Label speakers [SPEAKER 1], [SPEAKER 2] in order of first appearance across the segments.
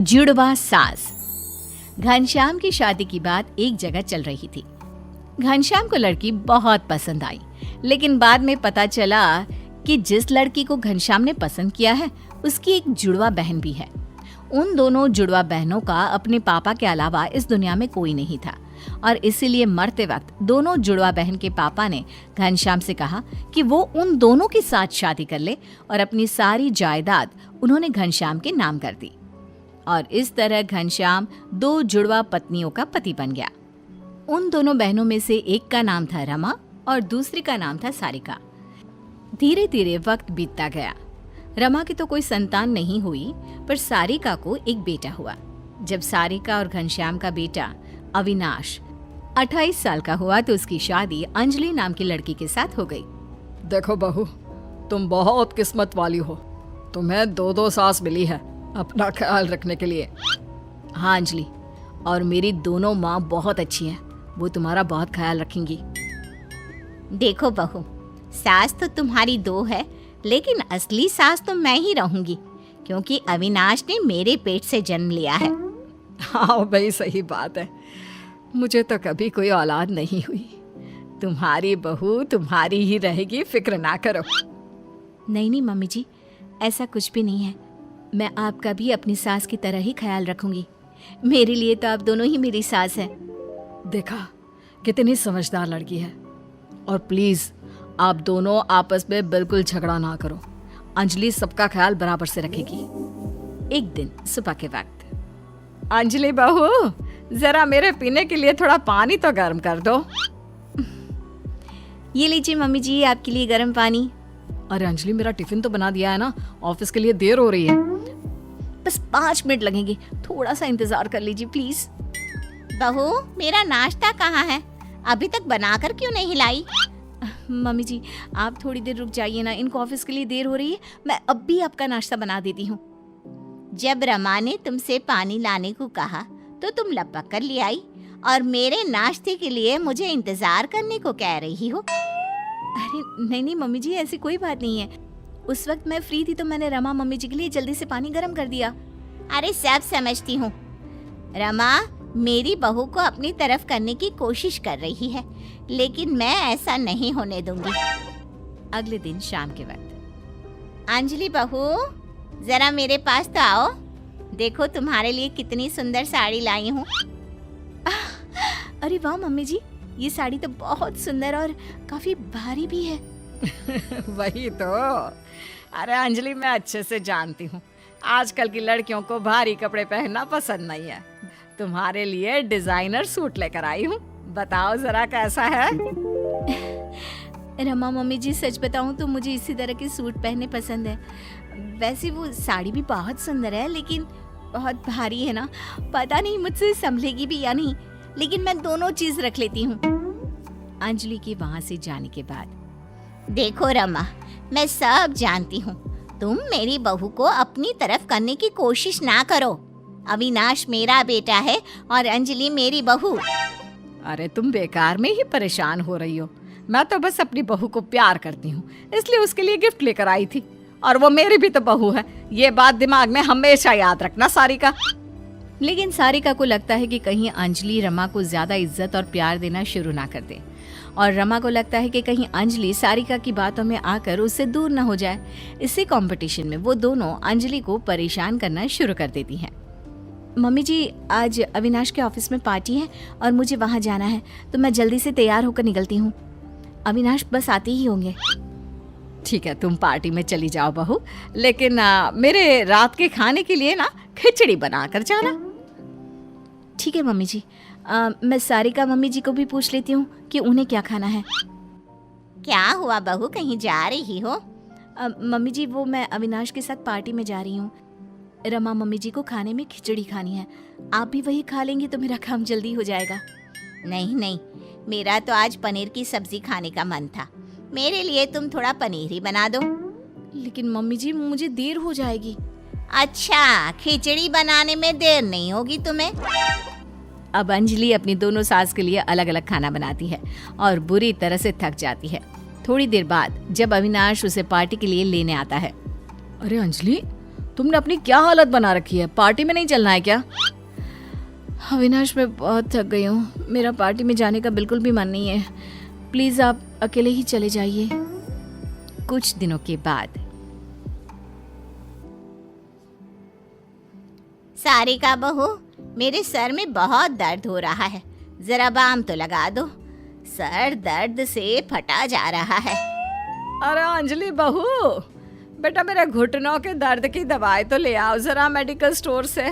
[SPEAKER 1] जुड़वा सास। घनश्याम की शादी की बात एक जगह चल रही थी। घनश्याम को लड़की बहुत पसंद आई, लेकिन बाद में पता चला कि जिस लड़की को घनश्याम ने पसंद किया है उसकी एक जुड़वा बहन भी है। उन दोनों जुड़वा बहनों का अपने पापा के अलावा इस दुनिया में कोई नहीं था और इसीलिए मरते वक्त दोनों जुड़वा बहन के पापा ने घनश्याम से कहा कि वो उन दोनों के साथ शादी कर ले और अपनी सारी जायदाद उन्होंने घनश्याम के नाम कर दी। और इस तरह घनश्याम दो जुड़वा पत्नियों का पति बन गया। उन दोनों बहनों में से एक का नाम था रमा और दूसरी का नाम था सारिका। धीरे धीरे वक्त बीतता गया। रमा की तो कोई संतान नहीं हुई, पर सारिका को एक बेटा हुआ। जब सारिका और घनश्याम का बेटा अविनाश 28 साल का हुआ तो उसकी शादी अंजलि नाम की लड़की के साथ हो गई।
[SPEAKER 2] देखो बहू, तुम बहुत किस्मत वाली हो। तुम्हें दो सास मिली है अपना ख्याल रखने के लिए।
[SPEAKER 1] हाँ अंजलि, और मेरी दोनों माँ बहुत अच्छी हैं, वो तुम्हारा बहुत ख्याल रखेंगी।
[SPEAKER 3] देखो बहू, सास तो तुम्हारी दो है, लेकिन असली सास तो मैं ही रहूंगी, क्योंकि अविनाश ने मेरे पेट से जन्म लिया है।
[SPEAKER 2] हाँ भाई, सही बात है। मुझे तो कभी कोई औलाद नहीं हुई। तुम्हारी बहू तुम्हारी ही रहेगी, फिक्र ना करो।
[SPEAKER 1] नहीं मम्मी जी, ऐसा कुछ भी नहीं है। मैं आपका भी अपनी सास की तरह ही ख्याल रखूंगी। मेरे लिए तो आप दोनों ही मेरी सास हैं।
[SPEAKER 2] देखा कितनी समझदार लड़की है। और प्लीज आप दोनों आपस में बिल्कुल झगड़ा ना करो। अंजलि सबका ख्याल बराबर से रखेगी।
[SPEAKER 1] एक दिन सुबह के वक्त,
[SPEAKER 2] अंजलि बहू, जरा मेरे पीने के लिए थोड़ा पानी तो गर्म कर दो।
[SPEAKER 1] ये लीजिए मम्मी जी, आपके लिए गर्म पानी।
[SPEAKER 2] अरे अंजलि, मेरा टिफिन तो बना दिया है ना, ऑफिस के लिए देर हो रही है।
[SPEAKER 1] बस 5 मिनट लगेंगे, थोड़ा सा इंतजार कर लीजिए प्लीज।
[SPEAKER 3] बहू, मेरा नाश्ता कहाँ है? अभी तक बनाकर क्यों नहीं लाई?
[SPEAKER 1] मम्मी जी, आप थोड़ी देर रुक जाइए ना, इनको ऑफिस के लिए देर हो रही है। मैं अब भी आपका नाश्ता बना देती हूँ।
[SPEAKER 3] जब रमा ने तुमसे पानी लाने को कहा तो तुम लपक कर ले आई, और मेरे नाश्ते के लिए मुझे इंतजार करने को कह रही हो।
[SPEAKER 1] अरे नहीं मम्मी जी, ऐसी कोई बात नहीं है। उस वक्त मैं फ्री थी तो मैंने रमा मम्मी जी के लिए जल्दी से पानी गर्म कर दिया।
[SPEAKER 3] अरे सब समझती हूँ। रमा मेरी बहू को अपनी तरफ करने की कोशिश कर रही है, लेकिन मैं ऐसा नहीं होने दूंगी।
[SPEAKER 1] अगले दिन शाम के वक्त,
[SPEAKER 3] अंजलि बहू, जरा मेरे पास तो आओ। देखो तुम्हारे लिए कितनी सुंदर साड़ी लाई हूँ।
[SPEAKER 1] अरे वाह मम्मी जी, ये साड़ी तो बहुत सुंदर और काफी भारी भी है।
[SPEAKER 2] वही तो। अरे अंजलि, मैं अच्छे से जानती हूँ आजकल की लड़कियों को भारी कपड़े पहनना पसंद नहीं है। तुम्हारे लिए डिजाइनर सूट लेकर आई हूँ, बताओ जरा कैसा है।
[SPEAKER 1] रमा मम्मी जी, सच बताऊं तो मुझे इसी तरह के सूट पहनने पसंद है। वैसे वो साड़ी भी बहुत सुंदर है, लेकिन बहुत भारी है ना, पता नहीं मुझसे संभलेगी भी या नहीं, लेकिन मैं दोनों चीज रख लेती हूँ। अंजलि के वहां से जाने के बाद,
[SPEAKER 3] देखो रमा, मैं सब जानती हूँ। तुम मेरी बहू को अपनी तरफ करने की कोशिश ना करो। अविनाश मेरा बेटा है और अंजलि मेरी बहू।
[SPEAKER 2] अरे तुम बेकार में ही परेशान हो रही हो। मैं तो बस अपनी बहू को प्यार करती हूँ, इसलिए उसके लिए गिफ्ट लेकर आई थी। और वो मेरी भी तो बहू है, ये बात दिमाग में हमेशा याद रखना सारिका।
[SPEAKER 1] लेकिन सारिका को लगता है कि कहीं अंजलि रमा को ज्यादा इज्जत और प्यार देना शुरू ना कर दे, और रमा को लगता है कि कहीं अंजलि सारिका की बातों में आकर उससे दूर न हो जाए। इसी कंपटीशन में वो दोनों अंजलि को परेशान करना शुरू कर देती हैं। मम्मी जी, आज अविनाश के ऑफिस में पार्टी है और मुझे वहां जाना है, तो मैं जल्दी से तैयार होकर निकलती हूँ। अविनाश बस आते ही होंगे।
[SPEAKER 2] ठीक है, तुम पार्टी में चली जाओ बहू, लेकिन मेरे रात के खाने के लिए ना खिचड़ी बना कर जाना।
[SPEAKER 1] ठीक है मम्मी जी। मैं सारिका मम्मी जी को भी पूछ लेती हूँ कि उन्हें क्या खाना है।
[SPEAKER 3] क्या हुआ बहू, कहीं जा रही हो?
[SPEAKER 1] मम्मी जी, वो मैं अविनाश के साथ पार्टी में जा रही हूँ। रमा मम्मी जी को खाने में खिचड़ी खानी है। आप भी वही खा लेंगी तो मेरा काम जल्दी हो जाएगा।
[SPEAKER 3] नहीं, मेरा तो आज पनीर की सब्जी खाने का मन था। मेरे लिए तुम थोड़ा पनीर ही बना दो।
[SPEAKER 1] लेकिन मम्मी जी, मुझे देर हो जाएगी।
[SPEAKER 3] अच्छा, खिचड़ी बनाने में देर नहीं होगी तुम्हें?
[SPEAKER 1] अब अंजलि अपनी दोनों सास के लिए अलग अलग खाना बनाती है और बुरी तरह से थक जाती है। थोड़ी देर बाद जब अविनाश उसे पार्टी के लिए लेने आता है,
[SPEAKER 2] अरे अंजलि, तुमने अपनी क्या हालत बना रखी है? पार्टी में नहीं चलना है क्या?
[SPEAKER 1] अविनाश, मैं बहुत थक गई हूँ, मेरा पार्टी में जाने का बिल्कुल भी मन नहीं है। प्लीज आप अकेले ही चले जाइए। कुछ दिनों के बाद
[SPEAKER 3] सारिका बहू, मेरे सर में बहुत दर्द हो रहा है, जरा बाम तो लगा दो, सर दर्द से फटा जा रहा है।
[SPEAKER 2] अरे अंजलि बहू, बेटा मेरे घुटनों के दर्द की दवाई तो ले आओ जरा मेडिकल स्टोर से।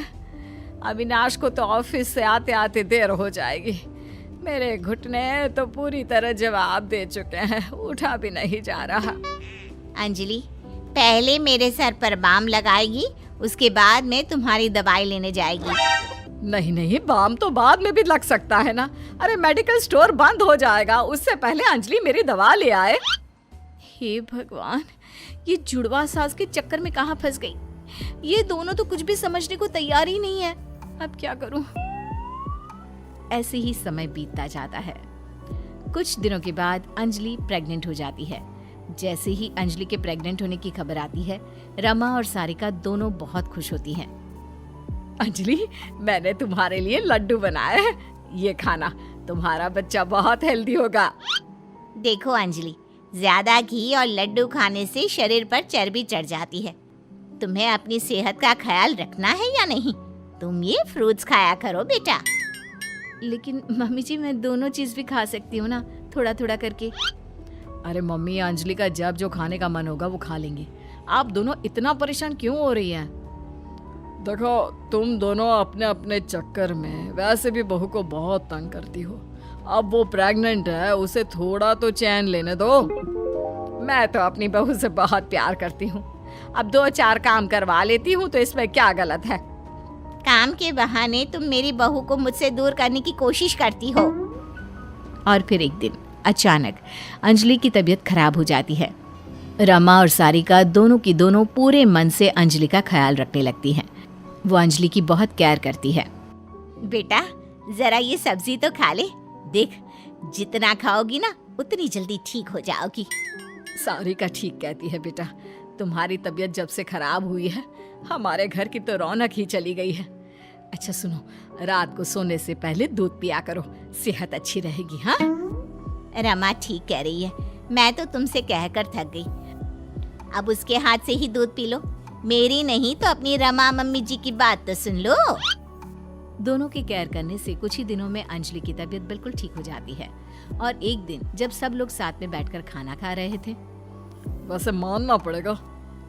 [SPEAKER 2] अविनाश को तो ऑफिस से आते आते देर हो जाएगी। मेरे घुटने तो पूरी तरह जवाब दे चुके हैं, उठा भी नहीं जा रहा।
[SPEAKER 3] अंजलि, पहले मेरे सर पर बाम लगाएगी, उसके बाद में तुम्हारी दवाई लेने जाएगी।
[SPEAKER 2] नहीं नहीं, बाम तो बाद में भी लग सकता है ना। अरे मेडिकल स्टोर बंद हो जाएगा, उससे पहले अंजलि मेरी दवा ले आए।
[SPEAKER 1] हे भगवान, ये जुड़वा सास के चक्कर में कहाँ फंस गई। ये दोनों तो कुछ भी समझने को तैयार ही नहीं है। अब क्या करूं? ऐसे ही समय बीतता जाता है। कुछ दिनों के बाद अंजलि प्रेग्नेंट हो जाती है। जैसे ही अंजलि के प्रेग्नेंट होने की खबर आती है, रमा और सारिका दोनों बहुत खुश होती हैं।
[SPEAKER 2] अंजलि, मैंने तुम्हारे लिए लड्डू बनाए हैं, ये खाना, तुम्हारा बच्चा बहुत हेल्दी होगा।
[SPEAKER 3] देखो अंजलि, ज्यादा घी और लड्डू खाने से शरीर पर चर्बी चढ़ जाती है। तुम्हें अपनी सेहत का ख्याल रखना है या नहीं? तुम ये फ्रूट्स खाया करो बेटा।
[SPEAKER 1] लेकिन मम्मी जी, मैं दोनों चीज भी खा सकती हूँ ना, थोड़ा थोड़ा करके।
[SPEAKER 2] अरे मम्मी, अंजलि का जब जो खाने का मन होगा वो खा लेंगे। आप दोनों इतना परेशान क्यों हो रही हैं? देखो, तुम दोनों अपने अपने चक्कर में वैसे भी बहू को बहुत तंग करती हो। अब वो प्रेग्नेंट है, उसे थोड़ा तो चैन लेने दो। मैं तो अपनी बहू से बहुत प्यार करती हूँ, अब 2-4 काम करवा लेती हूँ, तो इसमें क्या गलत है?
[SPEAKER 3] काम के बहाने तुम मेरी बहू को मुझसे दूर करने की कोशिश करती हो।
[SPEAKER 1] और फिर एक दिन अचानक अंजलि की तबीयत खराब हो जाती है। रमा और सारिका दोनों की दोनों पूरे मन से अंजलि का ख्याल रखने लगती हैं। वो अंजलि की बहुत केयर करती है।
[SPEAKER 3] बेटा, जरा ये सब्जी तो खा ले, देख जितना खाओगी ना उतनी जल्दी ठीक हो जाओगी।
[SPEAKER 2] सारिका ठीक कहती है बेटा, तुम्हारी तबीयत जब से खराब हुई है, हमारे घर की तो रौनक ही चली गई है। अच्छा सुनो, रात को सोने से पहले दूध पिया करो, सेहत अच्छी रहेगी। हाँ
[SPEAKER 3] रमा ठीक कह रही है, मैं तो तुमसे कहकर थक गई। अब उसके हाथ से ही दूध पी लो, मेरी नहीं तो अपनी रमा मम्मी जी की बात तो सुन लो।
[SPEAKER 1] दोनों के केयर करने से कुछ ही दिनों में अंजलि की तबीयत बिल्कुल ठीक हो जाती है। और एक दिन जब सब लोग साथ में बैठकर खाना खा रहे थे,
[SPEAKER 2] वैसे मानना पड़ेगा,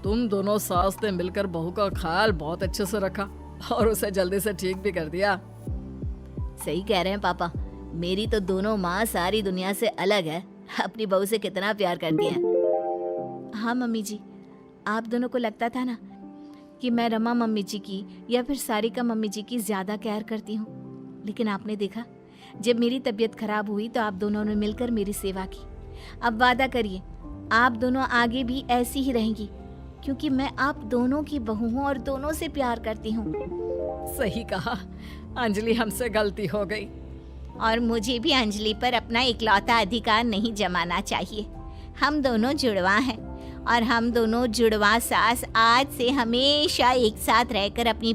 [SPEAKER 2] तुम दोनों सास ने मिलकर बहू का ख्याल बहुत अच्छे से रखा और उसे जल्दी से ठीक भी कर दिया।
[SPEAKER 1] सही कह रहे हैं पापा, मेरी तो दोनों माँ सारी दुनिया से अलग है, अपनी बहू से कितना प्यार करती हैं। हाँ मम्मी जी, आप दोनों को लगता था ना कि मैं रमा मम्मी जी की या फिर सारिका मम्मी जी की ज्यादा केयर करती हूँ, लेकिन आपने देखा, जब मेरी तबीयत खराब हुई तो आप दोनों ने मिलकर मेरी सेवा की। अब वादा करिए, आप दोनों आगे भी ऐसी ही रहेंगी, क्योंकि मैं आप दोनों की बहू हूँ और दोनों से प्यार करती हूँ।
[SPEAKER 2] सही कहा अंजलि, हमसे गलती हो गई।
[SPEAKER 3] और मुझे भी अंजलि पर अपना इकलौता अधिकार नहीं जमाना चाहिए। हम दोनों जुड़वा हैं और हम दोनों जुड़वा सास आज से हमेशा एक साथ रहकर अपनी